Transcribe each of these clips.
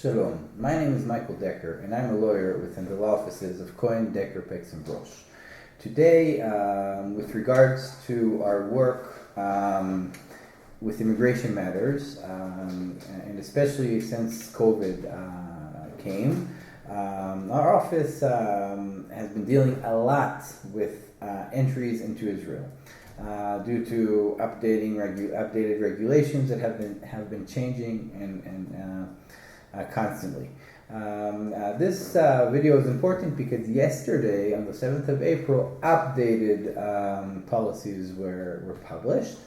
Shalom. My name is Michael Decker, and I'm a lawyer within the law offices of Cohen, Decker, Pex, and Brosh. Today, with regards to our work with immigration matters, and especially since COVID came, our office has been dealing a lot with entries into Israel. Due to updated regulations that have been changing and constantly. This video is important because yesterday, on the 7th of April, updated policies were published,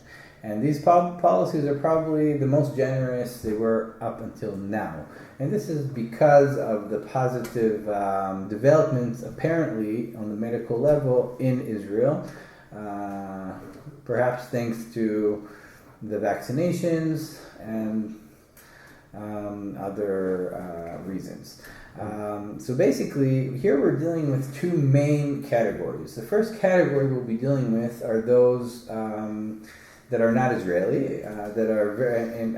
and these policies are probably the most generous they were up until now. And this is because of the positive developments apparently on the medical level in Israel. Perhaps thanks to the vaccinations and other reasons. So basically, here we're dealing with two main categories. The first category we'll be dealing with are those that are not Israeli, that are very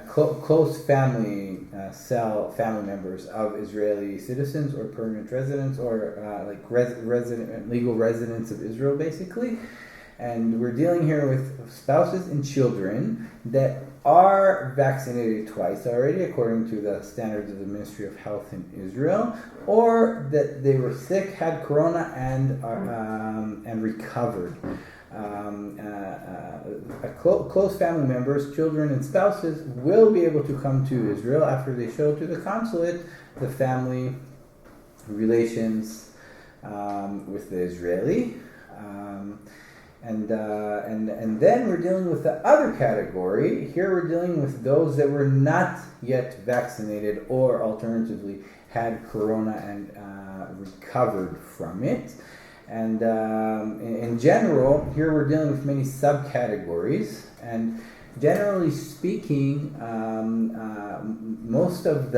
close family members of Israeli citizens or permanent residents or legal residents of Israel, basically. And we're dealing here with spouses and children that are vaccinated twice already, according to the standards of the Ministry of Health in Israel, or that they were sick, had corona, and recovered. Close family members, children, and spouses will be able to come to Israel after they show to the consulate the family relations with the Israeli. And then we're dealing with the other category. Here we're dealing with those that were not yet vaccinated or alternatively had corona and recovered from it. And in general, here we're dealing with many subcategories. And generally speaking, most of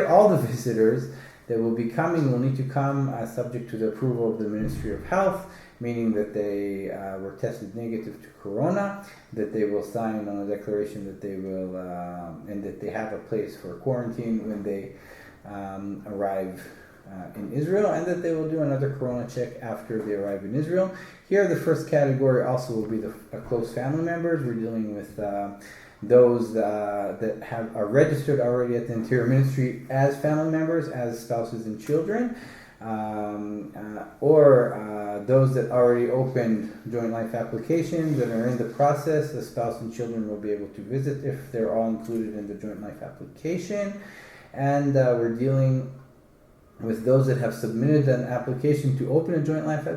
all the visitors that will be coming will need to come subject to the approval of the Ministry of Health, meaning that they were tested negative to corona, that they will sign on a declaration that they will, and that they have a place for quarantine when they arrive in Israel, and that they will do another corona check after they arrive in Israel. Here, the first category also will be the close family members. We're dealing with those that are registered already at the Interior Ministry as family members, as spouses and children. Or those that already opened joint life applications that are in the process. The spouse and children will be able to visit if they're all included in the joint life application. And we're dealing with those that have submitted an application to open a joint life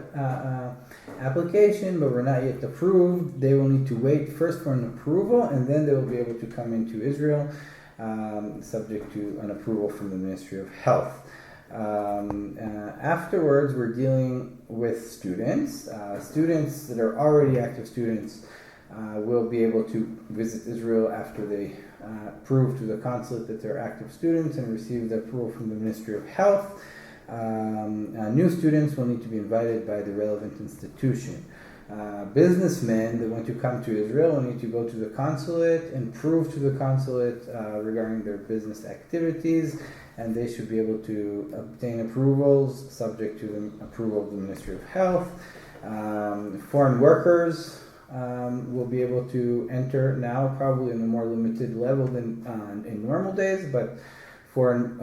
application, but were not yet approved. They will need to wait first for an approval, and then they will be able to come into Israel, subject to an approval from the Ministry of Health. Afterwards, we're dealing with students. Students that are already active students will be able to visit Israel after they prove to the consulate that they're active students and receive the approval from the Ministry of Health. New students will need to be invited by the relevant institution. Businessmen that want to come to Israel will need to go to the consulate and prove to the consulate regarding their business activities, and they should be able to obtain approvals subject to the approval of the Ministry of Health. Foreign workers will be able to enter now, probably in a more limited level than in normal days, but foreign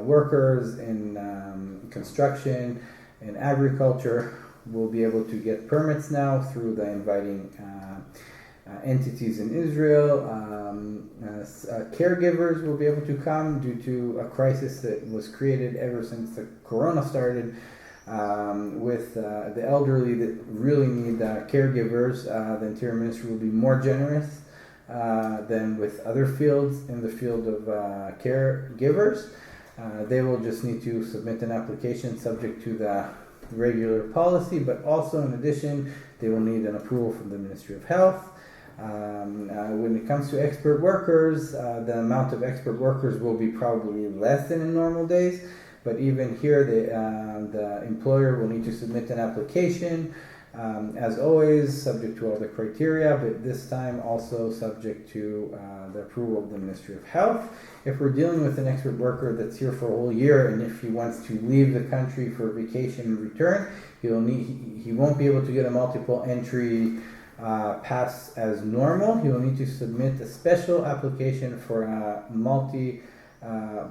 workers in construction and agriculture will be able to get permits now through the inviting entities in Israel. Caregivers will be able to come due to a crisis that was created ever since the corona started with the elderly that really need caregivers. The Interior Ministry will be more generous than with other fields in the field of caregivers. They will just need to submit an application subject to the regular policy, but also in addition, they will need an approval from the Ministry of Health. When it comes to expert workers, the amount of expert workers will be probably less than in normal days, but even here the employer will need to submit an application As always, subject to all the criteria, but this time also subject to the approval of the Ministry of Health. If we're dealing with an expert worker that's here for a whole year, and if he wants to leave the country for vacation and return, he won't be able to get a multiple entry pass as normal. He will need to submit a special application for a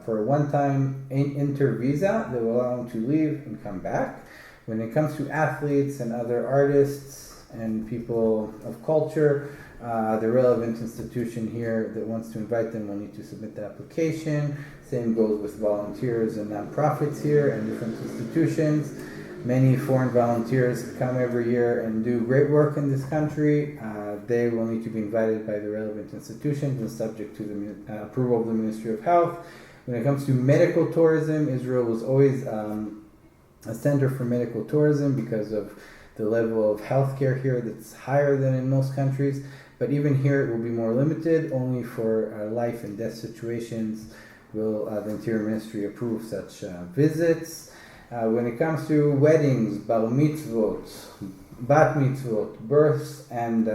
for a one-time inter visa that will allow him to leave and come back. When it comes to athletes and other artists and people of culture, the relevant institution here that wants to invite them will need to submit the application. Same goes with volunteers and nonprofits here and different institutions. Many foreign volunteers come every year and do great work in this country. They will need to be invited by the relevant institutions and subject to the approval of the Ministry of Health. When it comes to medical tourism, Israel was always a center for medical tourism because of the level of healthcare here that's higher than in most countries. But even here it will be more limited. Only for life and death situations will the Interior Ministry approve such visits. When it comes to weddings, bar mitzvot, bat mitzvot, births, and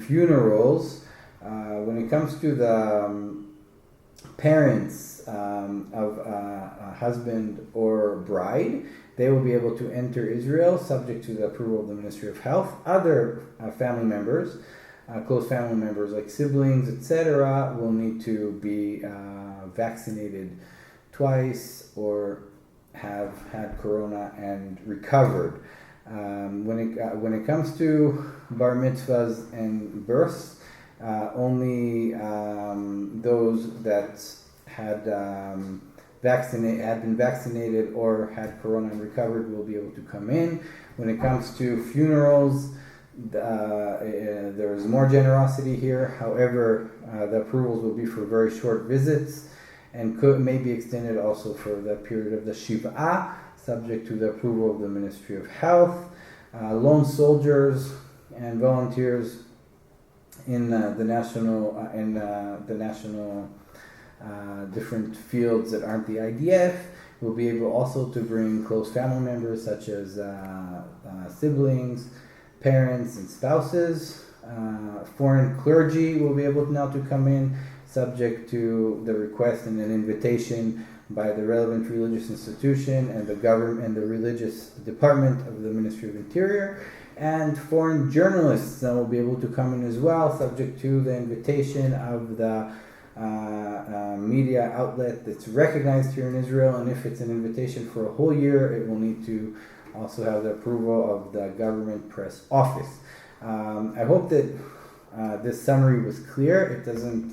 funerals, when it comes to the parents of a husband or bride, they will be able to enter Israel subject to the approval of the Ministry of Health. Other family members, close family members like siblings, etc., will need to be vaccinated twice or have had corona and recovered. When it comes to bar mitzvahs and births, only those that had been vaccinated or had corona and recovered will be able to come in. When it comes to funerals, there is more generosity here. However, the approvals will be for very short visits and may be extended also for the period of the Shiv'ah, subject to the approval of the Ministry of Health. Lone soldiers and volunteers in the national different fields that aren't the IDF will be able also to bring close family members such as siblings, parents, and spouses. Foreign clergy will be able now to come in, subject to the request and an invitation by the relevant religious institution and the government and the religious department of the Ministry of Interior. And foreign journalists will be able to come in as well, subject to the invitation of the media outlet that's recognized here in Israel. And if it's an invitation for a whole year, it will need to also have the approval of the government press office. I hope that this summary was clear. It doesn't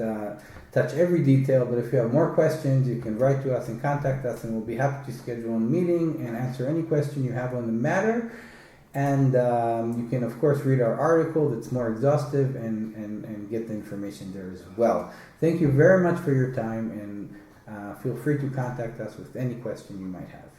touch every detail, but if you have more questions, you can write to us and contact us, and we'll be happy to schedule a meeting and answer any question you have on the matter. And you can, of course, read our article that's more exhaustive and get the information there as well. Thank you very much for your time, and feel free to contact us with any question you might have.